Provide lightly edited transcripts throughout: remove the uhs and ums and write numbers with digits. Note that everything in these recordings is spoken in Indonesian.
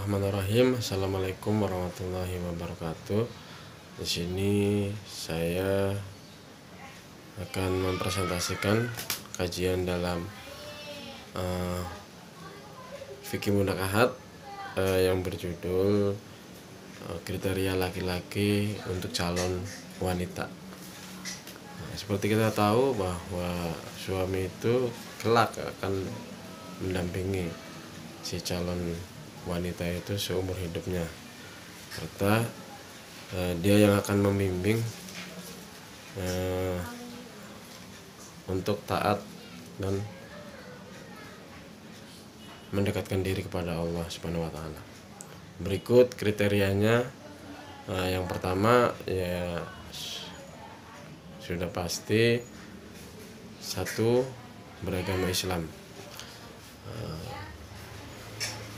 Bismillahirrahmanirrahim. Assalamualaikum warahmatullahi wabarakatuh. Di sini saya akan mempresentasikan kajian dalam fikih munakahat yang berjudul kriteria laki-laki untuk calon wanita. Seperti kita tahu bahwa suami itu kelak akan mendampingi si calon wanita itu seumur hidupnya, serta dia yang akan membimbing untuk taat dan mendekatkan diri kepada Allah Subhanahu wa taala. Berikut kriterianya. Yang pertama ya sudah pasti, satu, beragama Islam.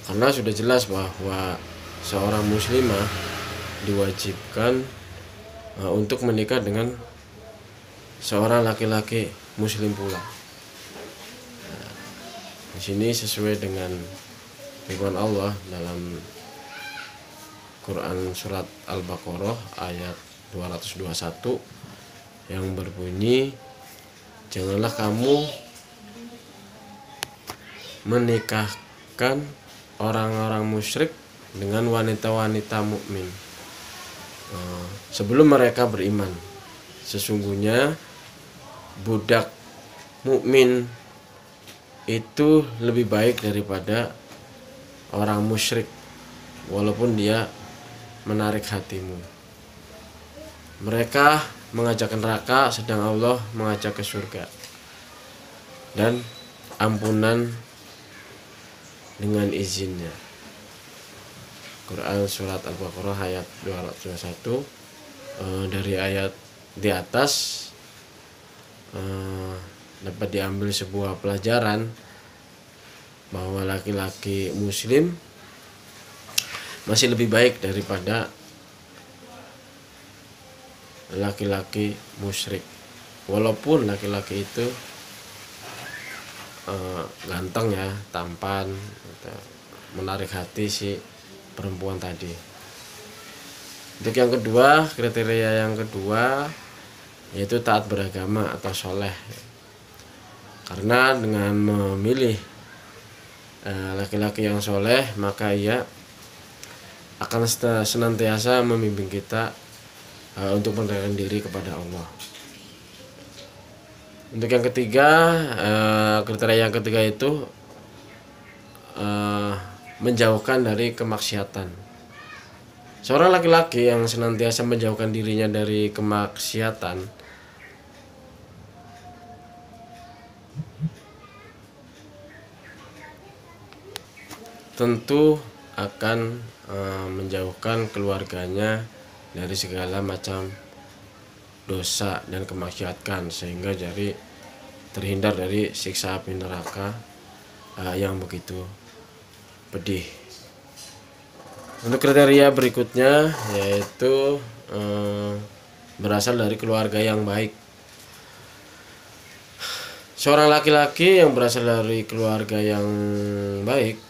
Karena sudah jelas bahwa seorang muslimah diwajibkan untuk menikah dengan seorang laki-laki muslim pula. Di sini sesuai dengan firman Allah dalam Quran surat Al-Baqarah ayat 221 yang berbunyi, janganlah kamu menikahkan orang-orang musyrik dengan wanita-wanita mukmin sebelum mereka beriman. Sesungguhnya budak mukmin itu lebih baik daripada orang musyrik, walaupun dia menarik hatimu. Mereka mengajak ke neraka, sedang Allah mengajak ke surga dan ampunan dengan izinnya. Quran surat Al-Baqarah ayat 221. Dari ayat di atas dapat diambil sebuah pelajaran bahwa laki-laki muslim masih lebih baik daripada laki-laki musyrik, walaupun laki-laki itu ganteng ya, tampan, menarik hati si perempuan tadi. Untuk yang kedua, kriteria yang kedua yaitu taat beragama atau soleh. Karena dengan memilih laki-laki yang soleh, maka ia akan senantiasa membimbing kita untuk mendekatkan diri kepada Allah. Untuk yang ketiga, kriteria yang ketiga itu menjauhkan dari kemaksiatan. Seorang laki-laki yang senantiasa menjauhkan dirinya dari kemaksiatan tentu akan menjauhkan keluarganya dari segala macam dosa dan kemaksiatan, sehingga jadi terhindar dari siksa api neraka yang begitu pedih. Untuk kriteria berikutnya yaitu berasal dari keluarga yang baik. Seorang laki-laki yang berasal dari keluarga yang baik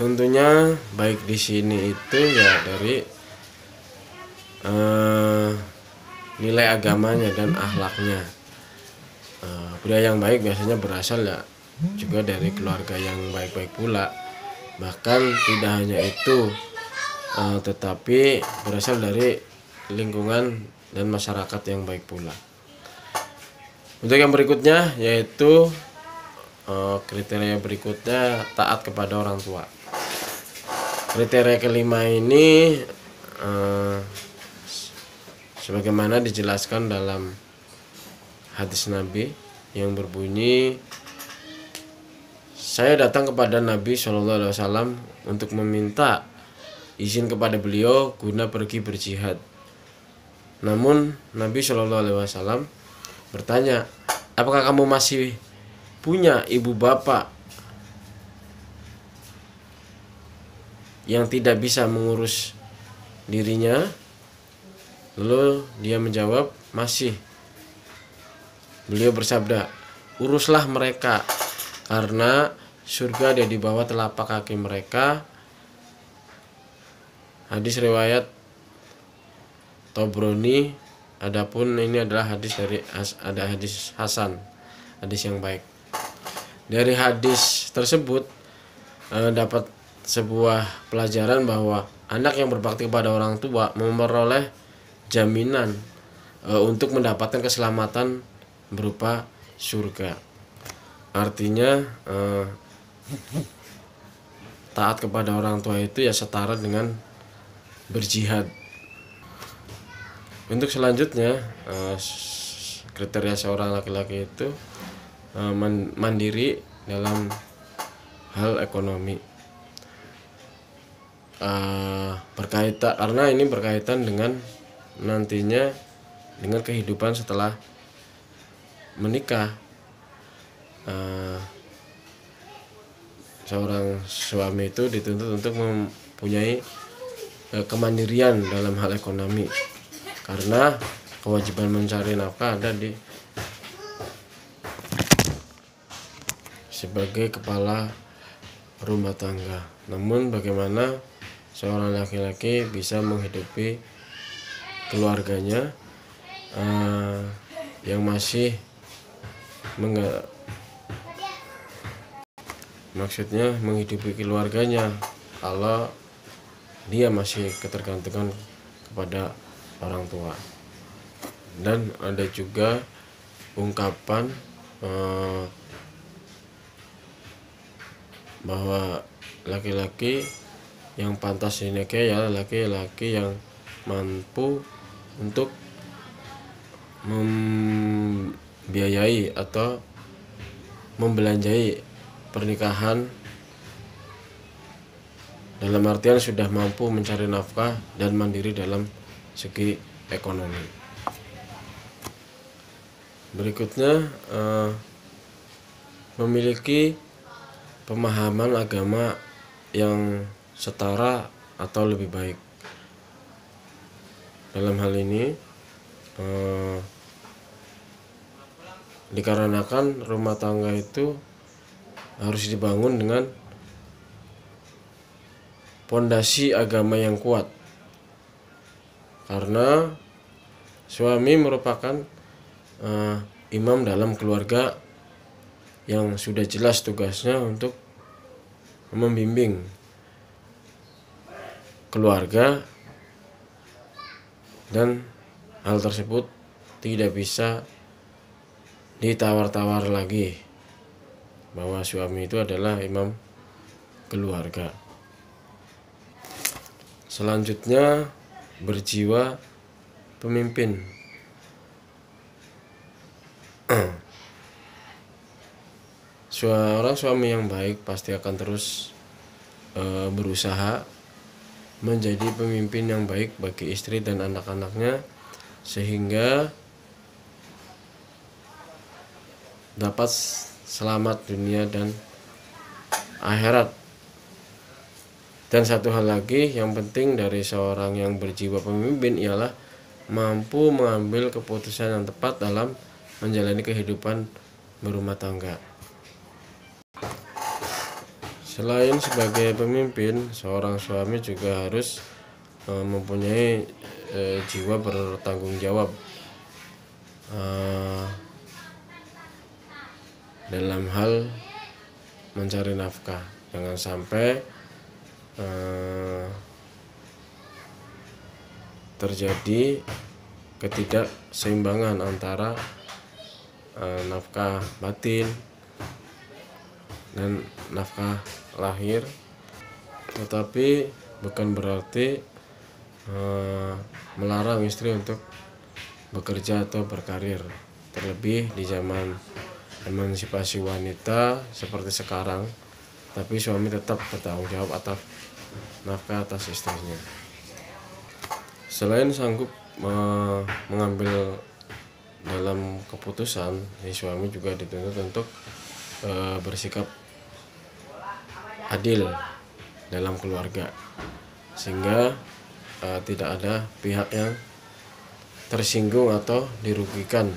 tentunya baik di sini itu ya dari nilai agamanya dan akhlaknya. Pria yang baik biasanya berasal ya juga dari keluarga yang baik-baik pula. Bahkan tidak hanya itu, tetapi berasal dari lingkungan dan masyarakat yang baik pula. Untuk yang berikutnya yaitu kriteria berikutnya taat kepada orang tua. Kriteria kelima ini sebagaimana dijelaskan dalam hadis Nabi yang berbunyi, saya datang kepada Nabi SAW untuk meminta izin kepada beliau guna pergi berjihad. Namun Nabi SAW bertanya, apakah kamu masih punya ibu bapak yang tidak bisa mengurus dirinya? Lalu dia menjawab, masih. Beliau bersabda, uruslah mereka karena surga ada di bawah telapak kaki mereka. Hadis riwayat Tobroni. Adapun ini adalah hadis hasan, hadis yang baik. Dari hadis tersebut dapat sebuah pelajaran bahwa anak yang berbakti kepada orang tua memperoleh jaminan untuk mendapatkan keselamatan berupa surga. Artinya taat kepada orang tua itu ya setara dengan berjihad. Untuk selanjutnya, kriteria seorang laki-laki itu mandiri dalam hal ekonomi. Karena ini berkaitan dengan nantinya dengan kehidupan setelah menikah. Seorang suami itu dituntut untuk mempunyai kemandirian dalam hal ekonomi, karena kewajiban mencari nafkah ada di sebagai kepala rumah tangga. Namun bagaimana seorang laki-laki bisa menghidupi keluarganya yang masih maksudnya menghidupi keluarganya kalau dia masih ketergantungan kepada orang tua. Dan ada juga ungkapan bahwa laki-laki yang pantas dinikahi adalah laki-laki yang mampu untuk membiayai atau membelanjai pernikahan, dalam artian sudah mampu mencari nafkah dan mandiri dalam segi ekonomi. Berikutnya, memiliki pemahaman agama yang setara atau lebih baik. Dalam hal ini dikarenakan rumah tangga itu harus dibangun dengan pondasi agama yang kuat, karena suami merupakan imam dalam keluarga yang sudah jelas tugasnya untuk membimbing keluarga, dan hal tersebut tidak bisa ditawar-tawar lagi bahwa suami itu adalah imam keluarga. Selanjutnya, berjiwa pemimpin. Seorang suami yang baik pasti akan terus berusaha menjadi pemimpin yang baik bagi istri dan anak-anaknya, sehingga dapat selamat dunia dan akhirat. Dan satu hal lagi yang penting dari seorang yang berjiwa pemimpin ialah mampu mengambil keputusan yang tepat dalam menjalani kehidupan berumah tangga. Selain sebagai pemimpin, seorang suami juga harus mempunyai jiwa bertanggung jawab dalam hal mencari nafkah. Jangan sampai terjadi ketidakseimbangan antara nafkah batin dan nafkah lahir, tetapi bukan berarti melarang istri untuk bekerja atau berkarir, terlebih di zaman emansipasi wanita seperti sekarang. Tapi suami tetap bertanggung jawab atas nafkah atas istrinya. Selain sanggup mengambil dalam keputusan, suami juga dituntut untuk bersikap adil dalam keluarga, sehingga tidak ada pihak yang tersinggung atau dirugikan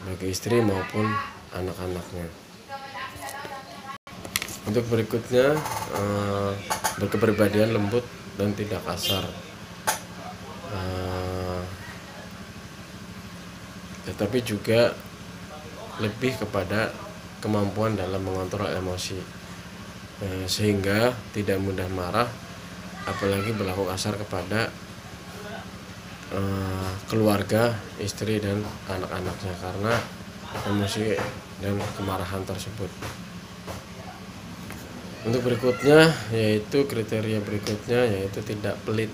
bagi istri maupun anak-anaknya. Untuk berikutnya, berkepribadian lembut dan tidak kasar, tetapi juga lebih kepada kemampuan dalam mengontrol emosi, sehingga tidak mudah marah, apalagi berlaku kasar kepada keluarga, istri dan anak-anaknya karena emosi dan kemarahan tersebut. Untuk berikutnya yaitu kriteria berikutnya yaitu tidak pelit.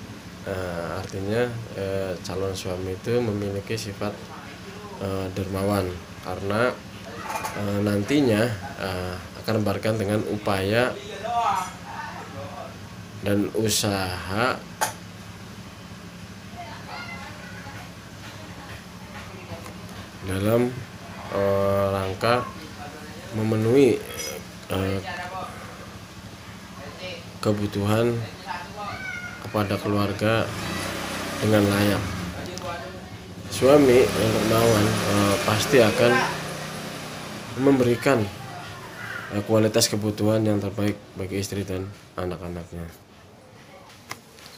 Artinya calon suami itu memiliki sifat dermawan karena nantinya akan berkaitan dengan upaya dan usaha dalam rangka memenuhi kebutuhan kepada keluarga dengan layak. Suami yang dermawan pasti akan memberikan kualitas kebutuhan yang terbaik bagi istri dan anak-anaknya.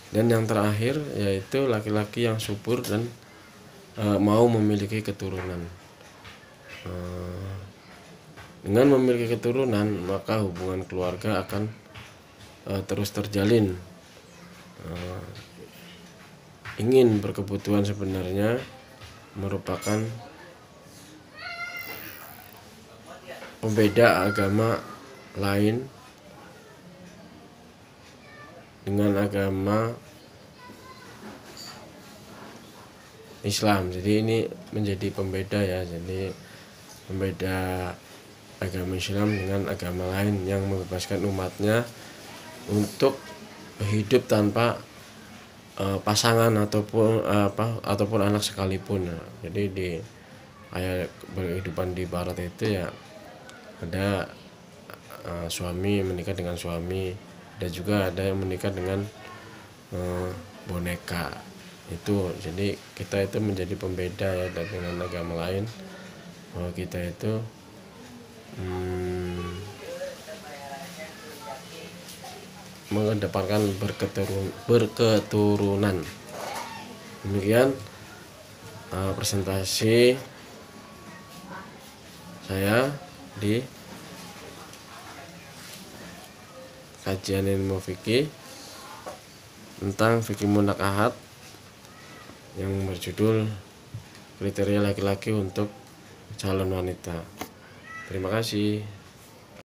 Dan yang terakhir yaitu laki-laki yang subur dan mau memiliki keturunan. Dengan memiliki keturunan, maka hubungan keluarga akan terus terjalin. Ingin berkebutuhan sebenarnya merupakan pembeda agama lain dengan agama Islam. Jadi ini menjadi pembeda ya. Jadi pembeda agama Islam dengan agama lain yang membebaskan umatnya untuk hidup tanpa pasangan ataupun anak sekalipun. Jadi di kayak kehidupan di barat itu ya ada suami menikah dengan suami, dan juga ada yang menikah dengan boneka itu. Jadi kita itu menjadi pembeda ya dengan agama lain, bahwa kita itu mengedepankan berketurunan. Demikian presentasi saya di kajian ilmu fikih tentang fikih mutlak ahad yang berjudul kriteria laki-laki untuk calon wanita. Terima kasih.